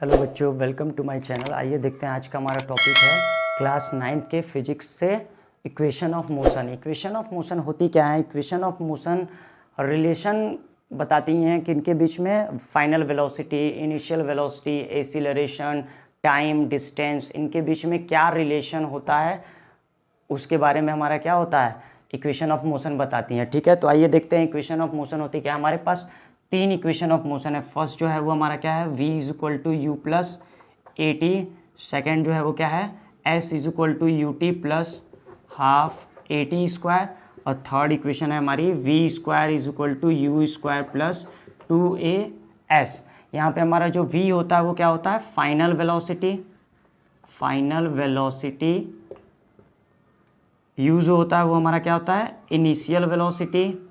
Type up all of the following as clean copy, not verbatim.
Hello बच्चों, welcome to my channel. आइए देखते हैं आज का हमारा टॉपिक है क्लास 9th के फिजिक्स से equation of motion. Equation of motion होती क्या है? इक्वेशन ऑफ मोशन रिलेशन बताती हैं कि इनके बीच में final velocity, initial velocity, acceleration, time, distance, इनके बीच में क्या रिलेशन होता है उसके बारे में हमारा क्या होता है, इक्वेशन ऑफ मोशन बताती हैं। ठीक है, तो आइए देखते हैं इक्वेशन ऑफ मोशन होती क्या है। हमारे पास तीन इक्वेशन ऑफ मोशन है। फर्स्ट जो है वो हमारा क्या है, v is equal to u plus a t. Second जो है वो क्या है, s is equal to u t plus half a t square. और थर्ड इक्वेशन है हमारी v square is equal to u square plus 2as। यहाँ पे हमारा जो v होता है वो क्या होता है, final velocity. Final velocity u जो होता है वो हमारा क्या होता है, इनिशियल वेलोसिटी।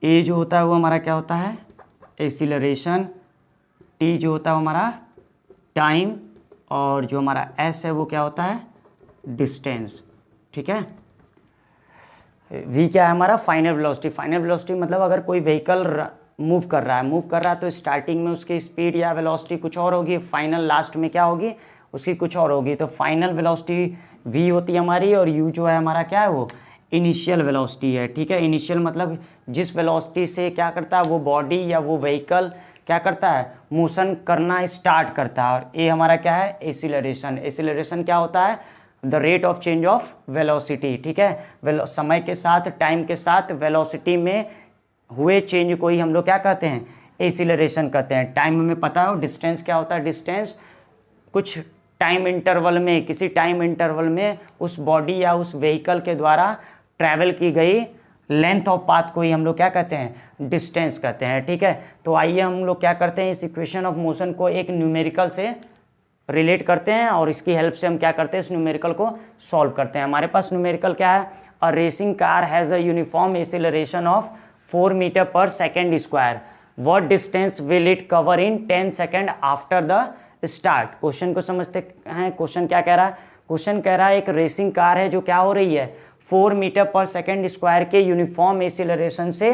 ए जो होता है वो हमारा क्या होता है, एक्सीलरेशन। टी जो होता है वो हमारा टाइम। और जो हमारा एस है वो क्या होता है, डिस्टेंस। ठीक है, वी क्या है हमारा, फाइनल वेलोसिटी। फाइनल वेलोसिटी मतलब अगर कोई व्हीकल मूव कर रहा है तो स्टार्टिंग में उसकी स्पीड या वेलोसिटी कुछ और होगी, फाइनल लास्ट में क्या होगी, उसकी कुछ और होगी। तो फाइनल वेलोसिटी वी होती है हमारी, और यू जो है हमारा क्या है, वो इनिशियल वेलोसिटी है। ठीक है, इनिशियल मतलब जिस वेलोसिटी से क्या करता है वो बॉडी या वो व्हीकल क्या करता है, मोशन करना स्टार्ट करता है। और ये हमारा क्या है, एक्सीलरेशन। एक्सीलरेशन क्या होता है, the rate of change of velocity. ठीक है, समय के साथ, टाइम के साथ वेलोसिटी में हुए चेंज को ही हम लोग क्या कहते हैं, एक्सीलरेशन कहते हैं। टाइम में पता हो, डिस्टेंस क्या होता है, डिस्टेंस कुछ टाइम इंटरवल में, किसी टाइम इंटरवल में उस बॉडी या उस व्हीकल के द्वारा ट्रैवल की गई लेंथ ऑफ पाथ को ही हम लोग क्या कहते हैं, डिस्टेंस कहते हैं। ठीक है, तो आइए हम लोग क्या करते हैं, इस इक्वेशन ऑफ मोशन को एक न्यूमेरिकल से रिलेट करते हैं और इसकी हेल्प से हम क्या करते हैं, इस न्यूमेरिकल को सॉल्व करते हैं। हमारे पास न्यूमेरिकल क्या है, a racing car has a uniform acceleration of 4 metre per second square. What distance will it cover in 10 second after the start. Question को समझते हैं, क्वेश्चन क्या कह रहा है, क्वेश्चन कह रहा है एक रेसिंग कार है जो क्या हो रही है, 4 मीटर पर सेकेंड स्क्वायर के यूनिफॉर्म एक्सीलरेशन से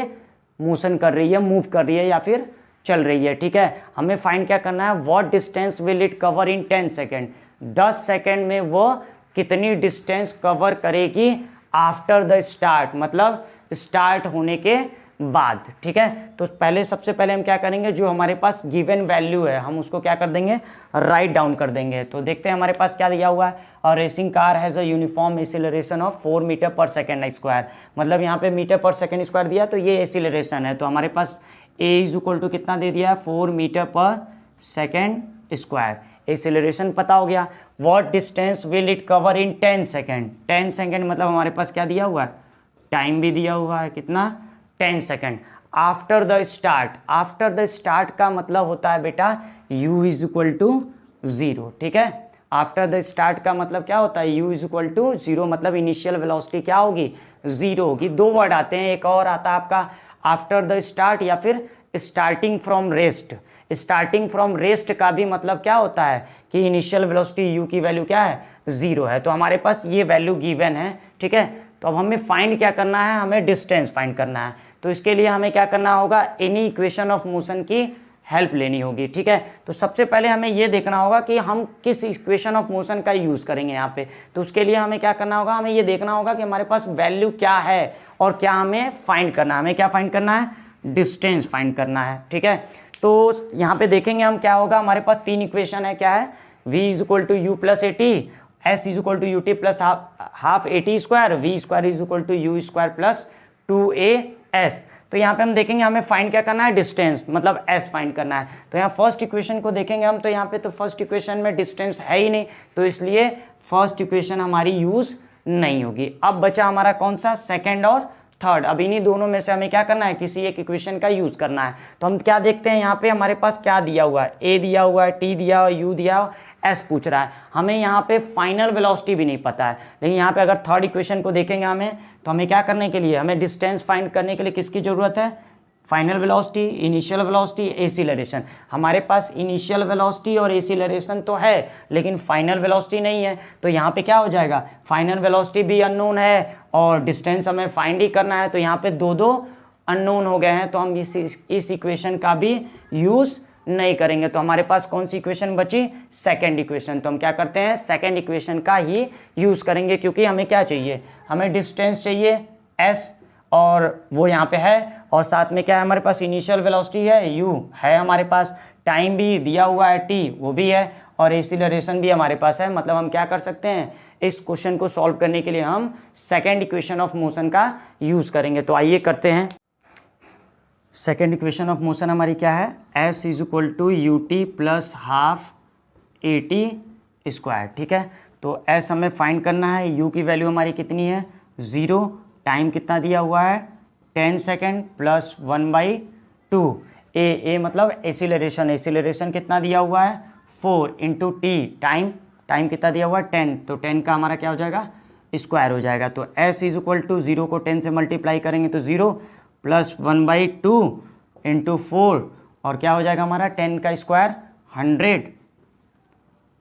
मोशन कर रही है, मूव कर रही है या फिर चल रही है। ठीक है, हमें फाइंड क्या करना है, what distance will it cover in 10 second. 10 second में वो कितनी डिस्टेंस कवर करेगी आफ्टर द स्टार्ट, मतलब स्टार्ट होने के बाद। ठीक है, तो पहले सबसे पहले हम क्या करेंगे, जो हमारे पास गिवन वैल्यू है हम उसको क्या कर देंगे, राइट डाउन कर देंगे। तो देखते हैं हमारे पास क्या दिया हुआ है, और racing car has a uniform acceleration of 4 metre per second square. मतलब यहाँ पे मीटर पर सेकेंड स्क्वायर दिया तो ये एक्सीलरेशन है। तो हमारे पास ए इज इक्वल टू कितना दे दिया है, 4 metre per second square. Acceleration पता हो गया। What distance will it cover in 10 second. 10 second मतलब हमारे पास क्या दिया हुआ है, टाइम भी दिया हुआ है, कितना, 10 second. After the start, after the start का मतलब होता है बेटा u इज इक्वल टू 0। ठीक है, आफ्टर द स्टार्ट का मतलब क्या होता है, u इज इक्वल टू 0, मतलब इनिशियल वेलोसिटी क्या होगी, 0 होगी। दो वर्ड आते हैं, एक और आता है आपका आफ्टर द स्टार्ट या फिर starting from rest. Starting from rest का भी मतलब क्या होता है कि इनिशियल वेलोसिटी u की वैल्यू क्या है, 0 है। तो हमारे पास ये वैल्यू गिवन है। ठीक है, तो अब हमें फाइंड क्या करना है, हमें डिस्टेंस फाइंड करना है। तो इसके लिए हमें क्या करना होगा, एनी इक्वेशन ऑफ मोशन की हेल्प लेनी होगी। ठीक है, तो सबसे पहले हमें ये देखना होगा कि हम किस इक्वेशन ऑफ मोशन का यूज़ करेंगे यहाँ पे। तो उसके लिए हमें क्या करना होगा, हमें ये देखना होगा कि हमारे पास वैल्यू क्या है और क्या हमें फाइंड करना है। हमें क्या फाइंड करना है, डिस्टेंस फाइंड करना है। ठीक है, तो यहाँ पे देखेंगे हम क्या होगा, हमारे पास तीन इक्वेशन है। क्या है, v is equal to u plus a t, s is equal to u t plus half a t square, v square is equal to u square plus 2as। तो यहाँ पे हम देखेंगे हमें फाइंड क्या करना है, डिस्टेंस, मतलब s फाइंड करना है। तो यहाँ फर्स्ट इक्वेशन को देखेंगे हम, तो यहाँ पे तो फर्स्ट इक्वेशन में डिस्टेंस है ही नहीं, तो इसलिए फर्स्ट इक्वेशन हमारी यूज नहीं होगी। अब बचा हमारा कौन सा, सेकेंड और थर्ड। अब इन्हीं दोनों में से हमें क्या करना है, किसी एक इक्वेशन का यूज करना है। तो हम क्या देखते हैं, यहाँ पे हमारे पास क्या दिया हुआ है, a दिया हुआ है, t दिया हुआ है, u दिया हुआ है, s पूछ रहा है। हमें यहाँ पे फाइनल वेलोसिटी भी नहीं पता है, लेकिन यहाँ पे अगर थर्ड इक्वेशन को देखेंगे हमें, तो हमें क्या करने के लिए, हमें डिस्टेंस फाइंड करने के लिए किसकी जरूरत है, final velocity, initial velocity, acceleration. हमारे पास इनिशियल वेलोसिटी और एक्सीलरेशन तो है, लेकिन फाइनल वेलोसिटी नहीं है। तो यहाँ पे क्या हो जाएगा, फाइनल वेलोसिटी भी अननोन है और डिस्टेंस हमें फाइंड ही करना है। तो यहाँ पे दो दो अननोन हो गए हैं तो हम इस इक्वेशन का भी यूज़ नहीं करेंगे। तो हमारे पास कौन सी इक्वेशन बची, सेकंड इक्वेशन। तो हम क्या करते हैं, सेकंड इक्वेशन का ही यूज़ करेंगे, क्योंकि हमें क्या चाहिए, हमें डिस्टेंस चाहिए s और वो यहाँ पे है, और साथ में क्या है हमारे पास, इनिशियल वेलोसिटी है u है हमारे पास, टाइम भी दिया हुआ है t वो भी है, और एक्सीलरेशन भी हमारे पास है। मतलब हम क्या कर सकते हैं, इस क्वेश्चन को सॉल्व करने के लिए हम सेकेंड इक्वेशन ऑफ मोशन का यूज़ करेंगे। तो आइए करते हैं। सेकेंड इक्वेशन ऑफ मोशन हमारी क्या है, s is equal to u t plus half a t square. ठीक है, तो s हमें फाइंड करना है, u की वैल्यू हमारी कितनी है 0, टाइम कितना दिया हुआ है 10 सेकेंड प्लस 1/2, ए मतलब एसिलरेशन, एसिलरेशन कितना दिया हुआ है 4 इंटू टी, टाइम कितना दिया हुआ है 10, तो 10 का हमारा क्या हो जाएगा, स्क्वायर हो जाएगा। तो s इज इक्वल टू 0 को 10 से मल्टीप्लाई करेंगे तो 0 प्लस 1/2 इंटू 4, और क्या हो जाएगा हमारा 10 का स्क्वायर 100,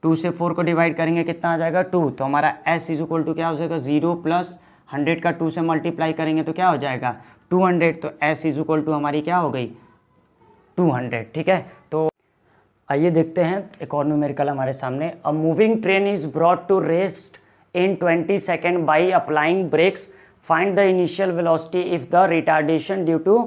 2 से 4 को डिवाइड करेंगे कितना आ जाएगा 2, तो हमारा s इज इक्वल टू क्या हो जाएगा 0 प्लस 100 का 2 से मल्टीप्लाई करेंगे तो क्या हो जाएगा 200, तो s इज इक्वल टू हमारी क्या हो गई 200। ठीक है, तो आइए देखते हैं एक और न्यूमेरिकल हमारे सामने। A moving train is brought to rest in 20 second by applying brakes, find the initial velocity if the retardation due to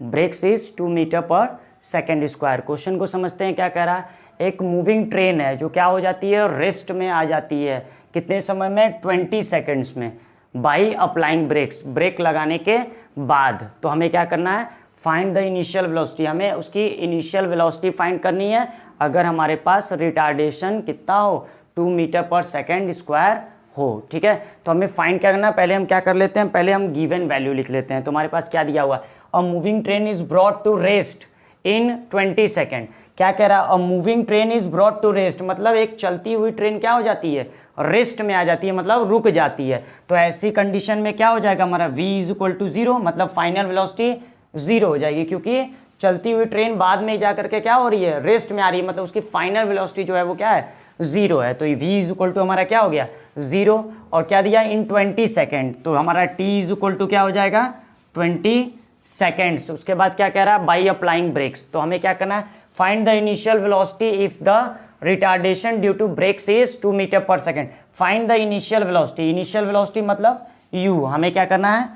brakes is 2 metre per second square. Question को समझते हैं, क्या कह रहा है, एक मूविंग ट्रेन है जो क्या हो जाती है, रेस्ट में आ जाती है, कितने समय में 20 सेकेंड्स में, बाई अप्लाइंग ब्रेक्स, ब्रेक लगाने के बाद। तो हमें क्या करना है, फाइंड द इनिशियल वेलोसिटी, हमें उसकी इनिशियल वेलोसिटी फाइंड करनी है अगर हमारे पास रिटार्डेशन कितना हो 2 मीटर पर सेकेंड स्क्वायर हो। ठीक है, तो हमें फाइंड क्या करना है, पहले हम क्या कर लेते हैं, पहले हम गिवन वैल्यू लिख लेते हैं। तो हमारे पास क्या दिया हुआ है, a moving train is brought to rest in 20 second. क्या कह रहा है, a moving train is brought to rest, मतलब एक चलती हुई ट्रेन क्या हो जाती है, रेस्ट में आ जाती है, मतलब रुक जाती है। तो ऐसी कंडीशन में क्या हो जाएगा हमारा v इज इक्वल टू 0, मतलब फाइनल वेलोसिटी 0 हो जाएगी, क्योंकि चलती हुई ट्रेन बाद में जा करके क्या हो रही है, रेस्ट में आ रही है, मतलब उसकी फाइनल वेलोसिटी जो है वो क्या है 0 है। तो v इज इक्वल टू हमारा क्या हो गया 0, और क्या दिया इन 20 सेकेंड, तो हमारा t इज इक्वल टू क्या हो जाएगा 20 सेकेंड्स। उसके बाद क्या कह रहा है, बाई अप्लाइंग ब्रेक्स, तो हमें क्या करना है, find the initial velocity if the retardation due to brakes is 2 metre per second. Find the initial velocity, initial velocity मतलब u, हमें क्या करना है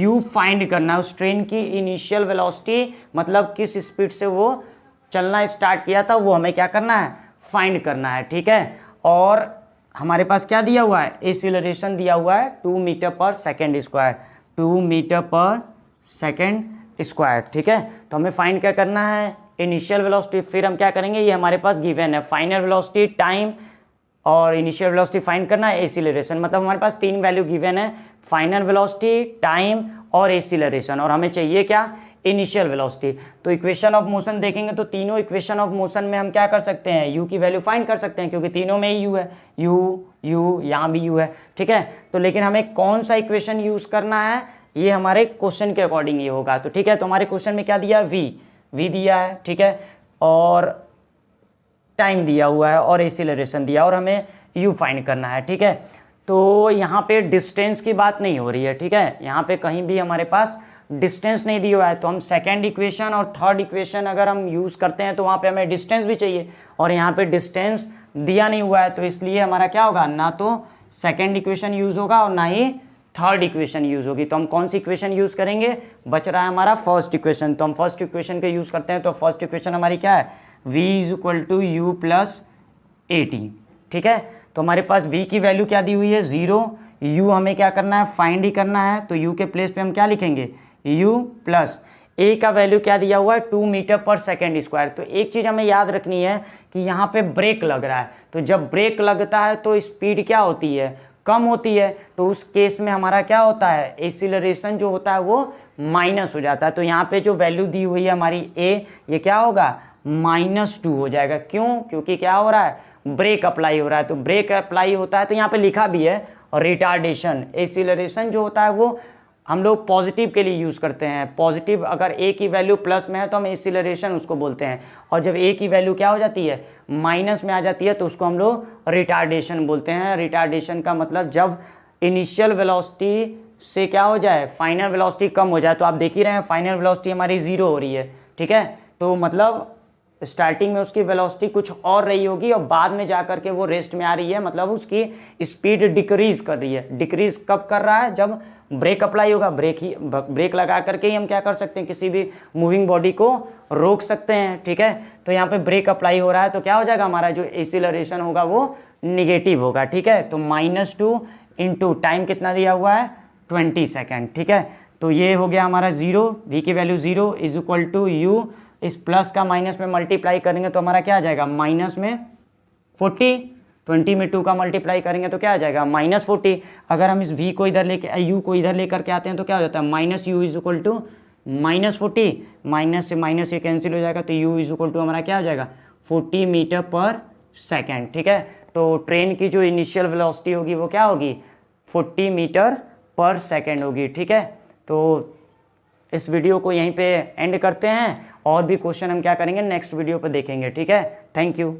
u फाइंड करना है, उस ट्रेन की इनिशियल वेलोसिटी मतलब किस स्पीड से वो चलना स्टार्ट किया था वो हमें क्या करना है, फाइंड करना है। ठीक है, और हमारे पास क्या दिया हुआ है, एक्सीलरेशन दिया हुआ है 2 metre per second square, 2 metre per second square. ठीक है, तो हमें फाइंड क्या करना है, इनिशियल वेलोसिटी, फिर हम क्या करेंगे, ये हमारे पास गिवन है फाइनल वेलोसिटी, टाइम और इनिशियल वेलोसिटी फाइंड करना है, एक्सीलरेशन, मतलब हमारे पास 3 वैल्यू गिवन है, फाइनल वेलोसिटी, टाइम और एक्सीलरेशन, और हमें चाहिए क्या, इनिशियल वेलोसिटी। तो इक्वेशन ऑफ मोशन देखेंगे तो तीनों इक्वेशन ऑफ मोशन में हम क्या कर सकते हैं, u की वैल्यू फाइंड कर सकते हैं, क्योंकि तीनों में ही u है, u यहाँ भी u है। ठीक है, तो लेकिन हमें कौन सा इक्वेशन यूज करना है, ये हमारे क्वेश्चन के अकॉर्डिंग ये होगा। तो ठीक है, तो हमारे क्वेश्चन में क्या दिया, v दिया है, ठीक है, और टाइम दिया हुआ है और एक्सीलरेशन दिया, और हमें u फाइंड करना है। ठीक है, तो यहाँ पे डिस्टेंस की बात नहीं हो रही है। ठीक है, यहाँ पे कहीं भी हमारे पास डिस्टेंस नहीं दिया हुआ है, तो हम सेकेंड इक्वेशन और थर्ड इक्वेशन अगर हम यूज़ करते हैं तो वहाँ पे हमें डिस्टेंस भी चाहिए, और यहाँ पे डिस्टेंस दिया नहीं हुआ है, तो इसलिए हमारा क्या होगा, ना तो सेकेंड इक्वेशन यूज़ होगा और ना ही थर्ड इक्वेशन यूज़ होगी। तो हम कौन सी इक्वेशन यूज़ करेंगे, बच रहा है हमारा फर्स्ट इक्वेशन, तो हम फर्स्ट इक्वेशन के यूज़ करते हैं। तो फर्स्ट इक्वेशन हमारी क्या है, v is equal to u plus a t. ठीक है, तो हमारे पास v की वैल्यू क्या दी हुई है 0, u हमें क्या करना है, फाइंड ही करना है, तो u के प्लेस पे हम क्या लिखेंगे, u प्लस a का वैल्यू क्या दिया हुआ है 2 मीटर पर सेकेंड स्क्वायर। तो एक चीज़ हमें याद रखनी है कि यहाँ पे ब्रेक लग रहा है, तो जब ब्रेक लगता है तो स्पीड क्या होती है, कम होती है, तो उस केस में हमारा क्या होता है, एक्सीलरेशन जो होता है वो माइनस हो जाता है। तो यहाँ पे जो वैल्यू दी हुई है हमारी a, ये क्या होगा -2 हो जाएगा। क्यों, क्योंकि क्या हो रहा है, ब्रेक अप्लाई हो रहा है, तो ब्रेक अप्लाई होता है, तो यहाँ पे लिखा भी है, और रिटार्डेशन, एक्सीलरेशन जो होता है वो हम लोग पॉजिटिव के लिए यूज़ करते हैं। पॉजिटिव अगर a की वैल्यू प्लस में है तो हम एक्सीलरेशन उसको बोलते हैं, और जब a की वैल्यू क्या हो जाती है, माइनस में आ जाती है, तो उसको हम लोग रिटार्डेशन बोलते हैं। रिटार्डेशन का मतलब जब इनिशियल वेलोसिटी से क्या हो जाए, फाइनल वेलोसिटी कम हो जाए। तो आप देख ही रहे हैं फाइनल वेलोसिटी हमारी 0 हो रही है, ठीक है। तो मतलब स्टार्टिंग में उसकी वेलोसिटी कुछ और रही होगी और बाद में जा करके वो रेस्ट में आ रही है, मतलब उसकी स्पीड डिक्रीज कर रही है। डिक्रीज कब कर रहा है, जब ब्रेक अप्लाई होगा। ब्रेक लगा करके ही हम क्या कर सकते हैं, किसी भी मूविंग बॉडी को रोक सकते हैं, ठीक है। तो यहाँ पे ब्रेक अप्लाई हो रहा है तो क्या हो जाएगा, हमारा जो एक्सीलरेशन होगा वो निगेटिव होगा, ठीक है। तो -2 इंटू टाइम कितना दिया हुआ है 20 सेकेंड, ठीक है। तो ये हो गया हमारा 0, v की value 0 is equal to u, इस प्लस का माइनस में मल्टीप्लाई करेंगे तो हमारा क्या आ जाएगा माइनस में 40, 20 में 2 का मल्टीप्लाई करेंगे तो क्या आ जाएगा -40। अगर हम इस v को इधर लेके u को इधर लेकर के आते हैं तो क्या हो जाता है minus u is equal to -40, minus से माइनस ये कैंसिल हो जाएगा तो u इज इक्वल टू हमारा क्या हो जाएगा 40 मीटर पर सेकेंड, ठीक है। तो ट्रेन की जो इनिशियल वेलोसिटी होगी वो क्या होगी 40 मीटर पर सेकेंड होगी, ठीक है। तो इस वीडियो को यहीं पे एंड करते हैं, और भी क्वेश्चन हम क्या करेंगे नेक्स्ट वीडियो पे देखेंगे, ठीक है। Thank you.